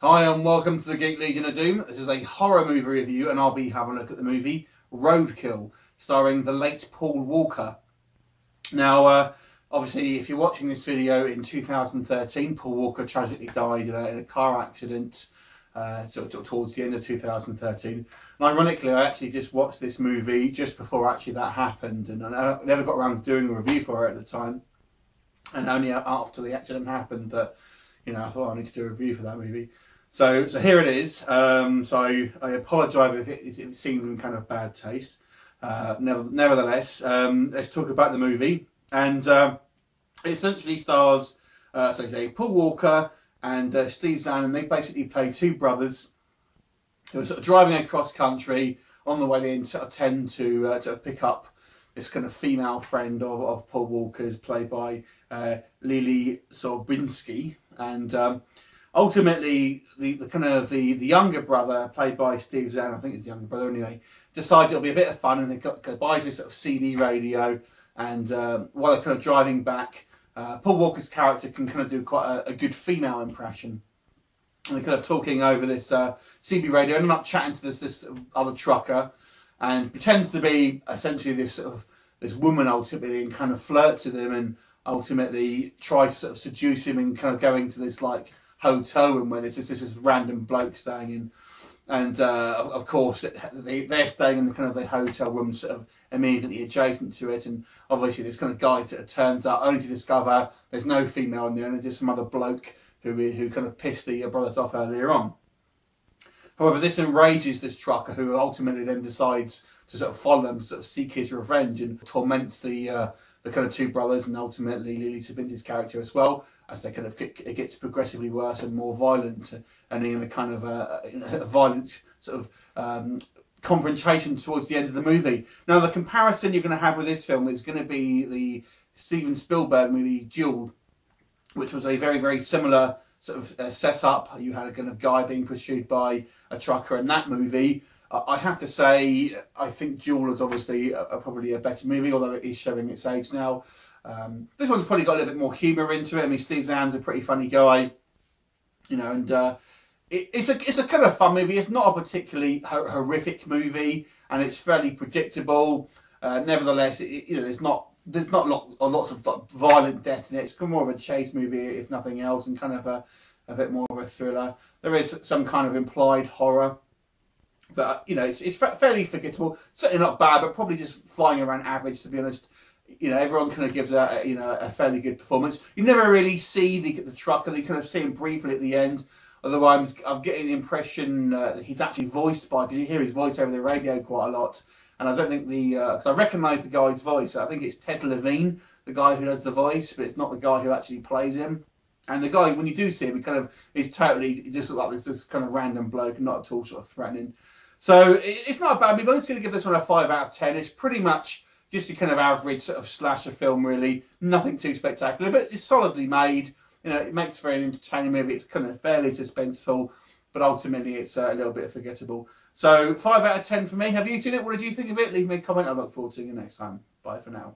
Hi and welcome to the Geek Legion of Doom. This is a horror movie review and I'll be having a look at the movie Roadkill, starring the late Paul Walker. Now, obviously if you're watching this video in 2013, Paul Walker tragically died in a car accident towards the end of 2013. And ironically, I actually just watched this movie just before actually that happened, and I never got around to doing a review for it at the time. And only after the accident happened that, you know, I thought, I need to do a review for that movie. So here it is. So I apologise if it seems in kind of bad taste. Nevertheless, let's talk about the movie. And it essentially stars, Paul Walker and Steve Zahn, and they basically play two brothers who are sort of driving across country. On the way they sort of tend to pick up this kind of female friend of Paul Walker's, played by Lily Sorbinski, and ultimately, the younger brother, played by Steve Zahn, I think it's the younger brother anyway, decides it'll be a bit of fun, and they buys this sort of CD radio, and while they're kind of driving back, Paul Walker's character can kind of do quite a good female impression. And they're kind of talking over this CB radio, and I'm not chatting to this other trucker, and pretends to be essentially this woman ultimately, and kind of flirts with him, and ultimately tries to sort of seduce him, and kind of going to this like hotel room where there's this random bloke staying in, and of course they're staying in the kind of the hotel room sort of immediately adjacent to it, and obviously this kind of guy that turns up only to discover there's no female in there, and there's just some other bloke who kind of pissed the brothers off earlier on. However, this enrages this trucker, who ultimately then decides to sort of follow them, sort of seek his revenge, and torments the kind of two brothers, and ultimately Lily Sorbinski's character as well, as they kind of it gets progressively worse and more violent, and in a kind of a violent sort of confrontation towards the end of the movie. Now, the comparison you're going to have with this film is going to be the Steven Spielberg movie Duel, which was a very, very similar sort of setup. You had a kind of guy being pursued by a trucker in that movie. I have to say, I think Duel is obviously probably a better movie, although it is showing its age now. This one's probably got a little bit more humour into it. I mean, Steve Zahn's a pretty funny guy, you know, and it's a kind of fun movie. It's not a particularly horrific movie, and it's fairly predictable. Nevertheless, you know, there's not lots of like, violent death in it. It's more of a chase movie, if nothing else, and kind of a bit more of a thriller. There is some kind of implied horror, but you know, it's fairly forgettable. Certainly not bad, but probably just flying around average, to be honest. You know, everyone kind of gives a fairly good performance. You never really see the trucker. You kind of see him briefly at the end. Although I'm getting the impression that he's actually voiced by, because you hear his voice over the radio quite a lot. And I don't think because I recognise the guy's voice. I think it's Ted Levine, the guy who does the voice, but it's not the guy who actually plays him. And the guy, when you do see him, he kind of is totally just like this kind of random bloke, not at all sort of threatening. So it's not a bad movie. I'm just going to give this one a 5 out of 10. It's pretty much just a kind of average sort of slasher film, really. Nothing too spectacular, but it's solidly made. You know, it makes for an entertaining movie. It's kind of fairly suspenseful, but ultimately it's a little bit forgettable. So 5 out of 10 for me. Have you seen it? What did you think of it? Leave me a comment. I look forward to seeing you next time. Bye for now.